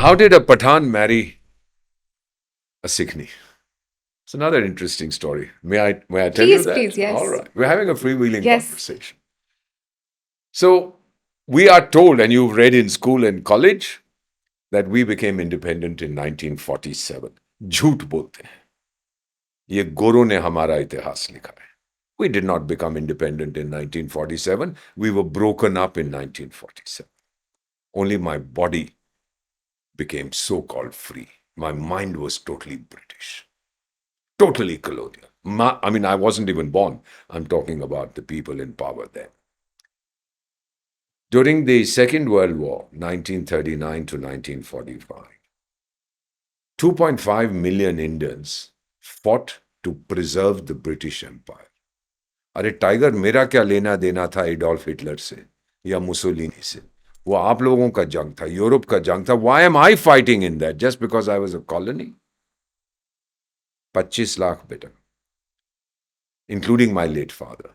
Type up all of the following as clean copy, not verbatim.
How did a Pathan marry a Sikhni? It's another interesting story. May I tell you Please, that? please, yes. All right. We're having a freewheeling Yes. conversation. So we are told, and you've read in school and college, that we became independent in 1947. झूठ बोलते हैं. ये गोरों ने हमारा इतिहास लिखा है. We did not become independent in 1947. We were broken up in 1947. Only my body became so-called free. My mind was totally British, totally colonial. I mean, I wasn't even born. I'm talking about the people in power then. During the Second World War, 1939 to 1945, 2.5 million Indians fought to preserve the British Empire. अरे tiger, मेरा क्या लेना देना था Adolf Hitler से या Mussolini से? वो आप लोगों का जंग था, यूरोप का जंग था. Why am I fighting in that? Just because I was a colony? 25 lakh बेटा, including my late father.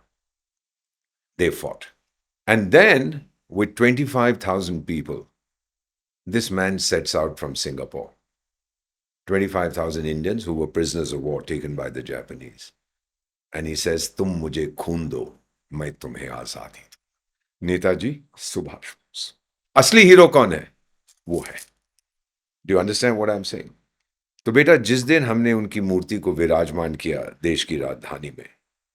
They fought. And then, with 25,000 people, this man sets out from Singapore. 25,000 Indians who were prisoners of war taken by the Japanese. And he says, तुम मुझे खून दो, मैं तुम्हें आजादी दूं. नेताजी सुभाष बोस. असली हीरो कौन है? वो है. Do you understand what I'm saying? तो बेटा, जिस दिन हमने उनकी मूर्ति को विराजमान किया देश की राजधानी में,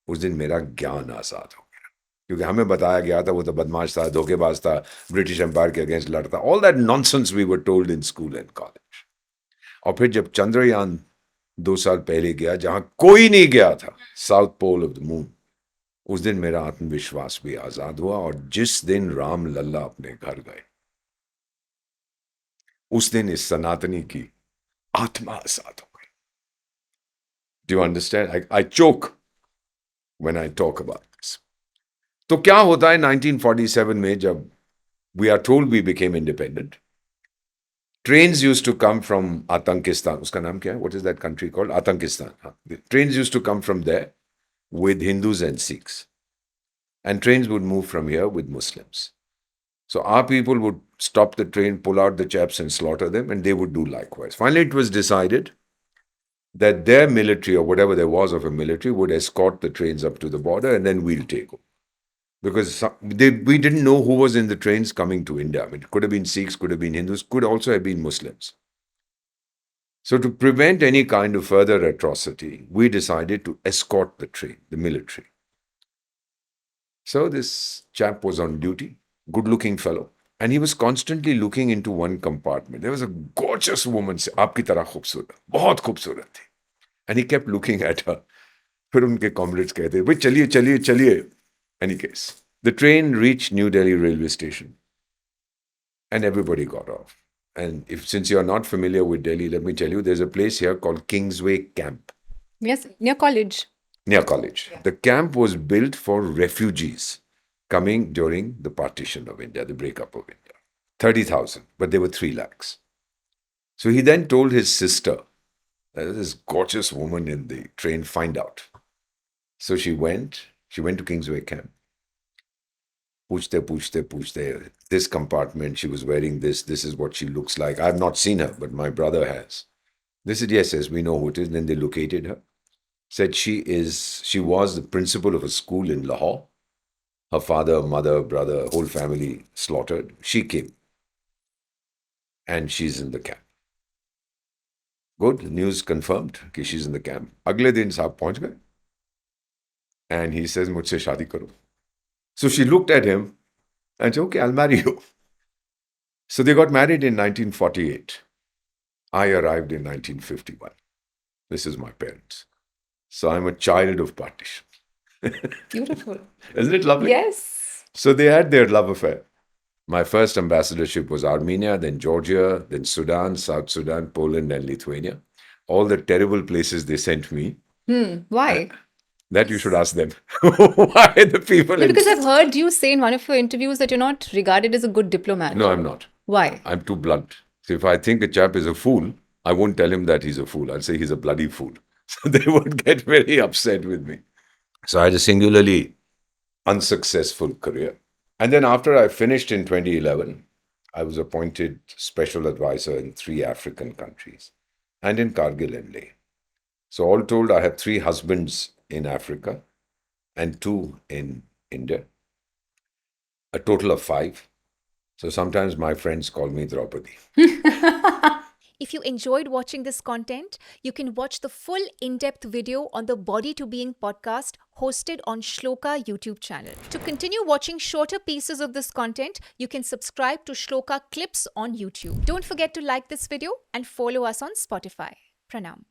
उस दिन मेरा ज्ञान आजाद हो गया. क्योंकि हमें बताया गया था वो तो बदमाश था, धोखेबाज था, ब्रिटिश एम्पायर के अगेंस्ट लड़ता. All that nonsense we were told in school and college. और फिर जब चंद्रयान 2 साल पहले गया, जहां कोई नहीं गया था, South Pole of the moon, उस दिन मेरा आत्मविश्वास भी आजाद हुआ. और जिस दिन राम लल्ला अपने घर गए, उस दिन इस सनातनी की आत्मा आजाद हो गई. Do you understand? I choke when I talk about this. तो क्या होता है 1947 में, जब we are told we became independent, trains used to come from Atankistan. Uska naam kya hai? What is that country called? Atankistan. The trains used to come from there with Hindus and Sikhs. And trains would move from here with Muslims. So our people would stop the train, pull out the chaps and slaughter them, and they would do likewise. Finally, it was decided that their military, or whatever there was of a military, would escort the trains up to the border, and then we'll take over. Because we didn't know who was in the trains coming to India. I mean, it could have been Sikhs, could have been Hindus, could also have been Muslims. So to prevent any kind of further atrocity, we decided to escort the train, the military. So this chap was on duty, good-looking fellow, and he was constantly looking into one compartment. There was a gorgeous woman, aapki tarah khoobsurat, bahut khoobsurat thi. And he kept looking at her. Phir unke comrades kehte, bhai chaliye, chaliye, chaliye. Any case, the train reached New Delhi railway station and everybody got off. And since you're not familiar with Delhi, let me tell you, there's a place here called Kingsway Camp. Yes, near college. Near college. Yeah. The camp was built for refugees coming during the partition of India, the breakup of India. 30,000, but there were 3 lakhs. So he then told his sister, this gorgeous woman in the train, find out. So she went to Kingsway Camp. Puchte. This compartment, she was wearing this. This is what she looks like. I've not seen her, but my brother has. They said, yes, we know who it is. And then they located her. Said she was the principal of a school in Lahore. Her father, mother, brother, whole family slaughtered. She came. And she's in the camp. Good. News confirmed that she's in the camp. Agle din saab pahunch gaye. And he says, mujhse shaadi karo. So she looked at him and said, okay, I'll marry you. So they got married in 1948. I arrived in 1951. This is my parents. So I'm a child of partition. Beautiful. Isn't it lovely? Yes. So they had their love affair. My first ambassadorship was Armenia, then Georgia, then Sudan, South Sudan, Poland, and Lithuania. All the terrible places they sent me. Why? That you should ask them. Why the people? No, because I've heard you say in one of your interviews that you're not regarded as a good diplomat. No, I'm not. Why? I'm too blunt. So if I think a chap is a fool, I won't tell him that he's a fool. I'll say he's a bloody fool. So they would get very upset with me. So I had a singularly unsuccessful career. And then after I finished in 2011, I was appointed special advisor in 3 African countries and in Kargil and Leh. So all told, I have 3 husbands in Africa and 2 in India, a total of 5. So sometimes my friends call me Draupadi. If you enjoyed watching this content, you can watch the full in-depth video on the Body to Being podcast hosted on Shloka YouTube channel. To continue watching shorter pieces of this content, you can subscribe to Shloka Clips on YouTube. Don't forget to like this video and follow us on Spotify. Pranam.